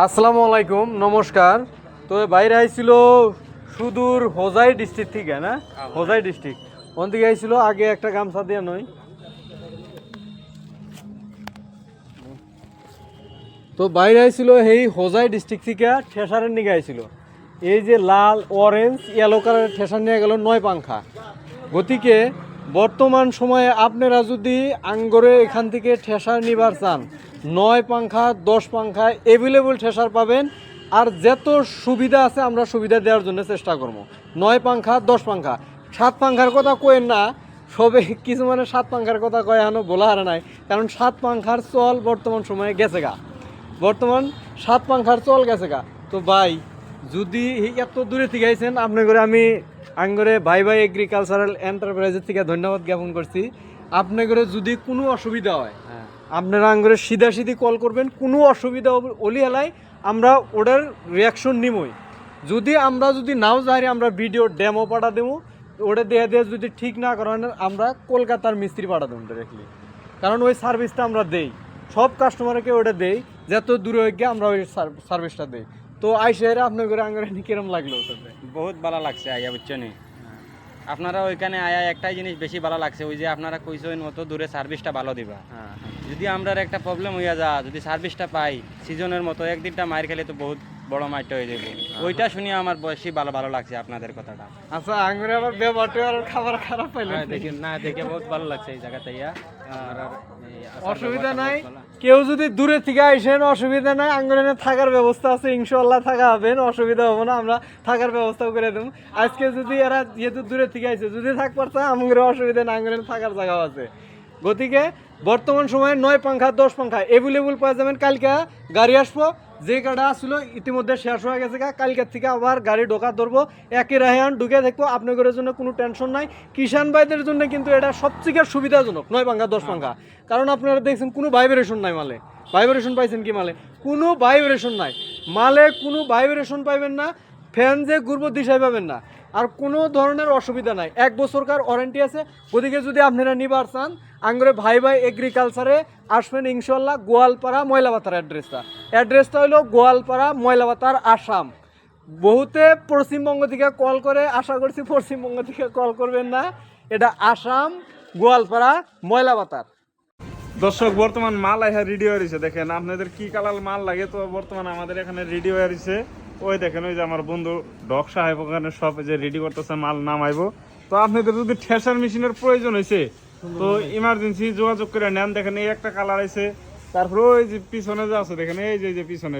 আসসালামু আলাইকুম, নমস্কার। তো বাইরে আইছিল সুদূর হোজাই ডিস্ট্রিক্ট থেকে, না হোজাই ডিস্ট্রিক্ট ওন থেকে আইছিল। আগে একটা গামছা দিয়ে নয়, তো বাইরে আইছিল এই হোজাই ডিস্ট্রিক্ট থেকে ঠেসারের নিয়ে আইছিল। এই যে লাল অরেঞ্জ ইয়েলো কালারের ঠেসার নিয়ে গেল 9 পাংখা। গতিকে বর্তমান সময়ে আপনারা যদি আঙ্গরে এখান থেকে ঠেসার নিবার চান, 9 পাংখা 10 পাংখা অ্যাভেলেবল ঠেসার পাবেন। আর যত সুবিধা আছে আমরা সুবিধা দেওয়ার জন্য চেষ্টা করবো। 9 পাংখা 10 পাংখা, 7 পাংখার কথা কয়েন না, সবে কিছু মানে 7 পাংখার কথা কয়ে আনো বলা হারা নাই, কারণ 7 পাংখার চল বর্তমান সময়ে গেছে গা, বর্তমান 7 পাংখার চল গেছে গা। তো ভাই যদি এত দূরে থেকে আইছেন, আপনি করে আমি আঙ্গরে ভাই ভাই এগ্রিকালচারাল এন্টারপ্রাইজের থেকে ধন্যবাদ জ্ঞাপন করছি। আপনি করে যদি কোনো অসুবিধা হয়, আপনারা আঙ্গরে সিধি কল করবেন। কোনো অসুবিধা ওলি এলাই আমরা ওটার রিয়াকশন নিমই। যদি নাও যাই, আমরা ভিডিও ডেমো পাঠা দেবো, ওটা দিয়ে যদি ঠিক না করেন আমরা কলকাতার মিস্ত্রি পাঠা দেবো ডাইরেক্টলি। কারণ ওই সার্ভিসটা আমরা দেই, সব কাস্টমারকে ওটা দেই, যত দূরে হয়ে গিয়ে আমরা ওই সার্ভিসটা দেই। তো আইসেরা আপনার করে আঙ্গরে কিরম লাগলো? বহুত ভালো লাগছে আইয়া, বুঝছেন? আপনারা ওইখানে আয়া একটাই জিনিস বেশি ভালো লাগছে, ওই যে আপনারা কইছেন অত দূরে সার্ভিসটা ভালো দিবা। যদি আমরা একটা প্রবলেম হইয়া যা, যদি সার্ভিসটা পাই সিজনের মতো, একদিনটা মায়ের খেলে তো বহুত বড় মাইটা হয়ে যাবে। ওইটা শুনে আমার বেশি ভালো লাগছে আপনাদের কথাটা। আচ্ছা, আঙ্গুরে আবার ব্যবহারটা আর খাবার খারাপ পাইলেন? দেখেন না, দেখে বহুত ভালো লাগছে এই জায়গাতে ইয়া। অসুবিধা নাই, কেউ যদি দূরে থেকে আইসেন অসুবিধা নাই, আঙ্গুরে থাকার ব্যবস্থা আছে, ইনশাআল্লাহ থাকা হবেন, অসুবিধা হবে না, আমরা থাকার ব্যবস্থাও করে দেবো। আজকে যদি এরা যেহেতু দূরে থেকে আইসে, যদি থাক পারছে আঙ্গুরে অসুবিধা নাই, আঙ্গুরে থাকার জায়গাও আছে। গতিকে বর্তমান সময়ে 9 পাংখা 10 পাংখা অ্যাভেলেবল পাওয়া যাবেন। কালকে গাড়ি আসবো, যে গাড়ি আসলো ইতিমধ্যে শেষ হয়ে গেছে, কালকের থেকে আবার গাড়ি ঢোকা ধরবো, একই রাহান ঢুকে থাকবো। আপনাদের জন্য কোনো টেনশন নাই। কিষান ভাইদের জন্য কিন্তু এটা সবথেকে সুবিধাজনক 9 পাংখা 10 পাংখা। কারণ আপনারা দেখছেন কোনো ভাইব্রেশন নাই মালে। ভাইব্রেশন পাইছেন কি মালে? কোনো ভাইব্রেশন নাই মালে, কোনো ভাইব্রেশন পাইবেন না, ফ্যান যে ঘুরবো দিশাই পাবেন না, আর কোনো ধরনের অসুবিধা নাই। 1 বছরকার ওয়ারেন্টি আছে। ওদিকে যদি আপনারা নিবার চান, আঙ্গুরে ভাই ভাই এগ্রিকালচারে আসবেন ইনশাল্লাহ। গোয়ালপাড়া ময়লাবাতার অ্যাড্রেসটা হলো গোয়ালপাড়া ময়লাবাতার, আসাম। বহুতে পশ্চিমবঙ্গ থেকে কল করে, আশা করছি পশ্চিমবঙ্গ থেকে কল করবেন না, এটা আসাম গোয়ালপাড়া ময়লাবাতার। দর্শক, বর্তমান মাল আইহা রেডি হয়ে রয়েছে। দেখেন আপনাদের কি কালার মাল লাগে, তো বর্তমান আমাদের এখানে রেডি হয়ে রয়েছে। ওই দেখেন, ওই যে আমার বন্ধু ডক সাহেব ওখানে সব যে রেডি করতেছে, মাল নামাইবো। তো আপনাদের যদি ঠেসার মেশিনের প্রয়োজন হয়েছে তো ইমার্জেন্সি যোগাযোগ করে নেন। দেখেন এই একটা কালার আছে, তারপরে ওই যে পিছনে যে আছে দেখেন, এই যে পিছনে